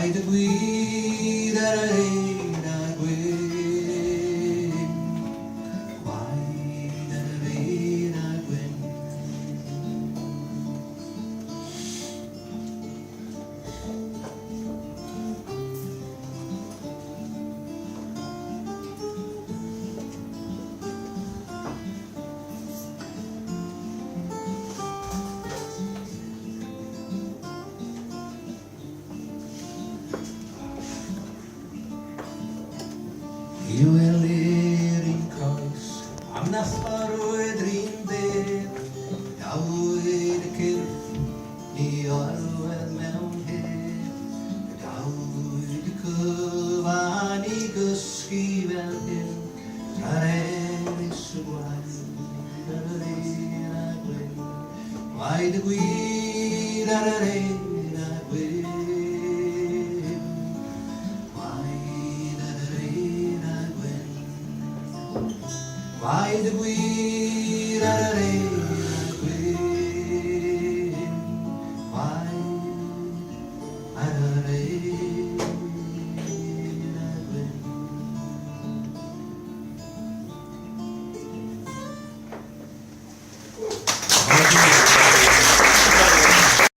Why did we that ain't I win? Why that ain't I win? You är lerin kois, am nasfar o edrin bed. Jag är det kyrf, ni har en mewn hed. Jag är det kuva, ni guski väl hin. Tar är så guai, där är na gwen. Why the gui, där är na gwen. Why did we that ain't win? Why I don't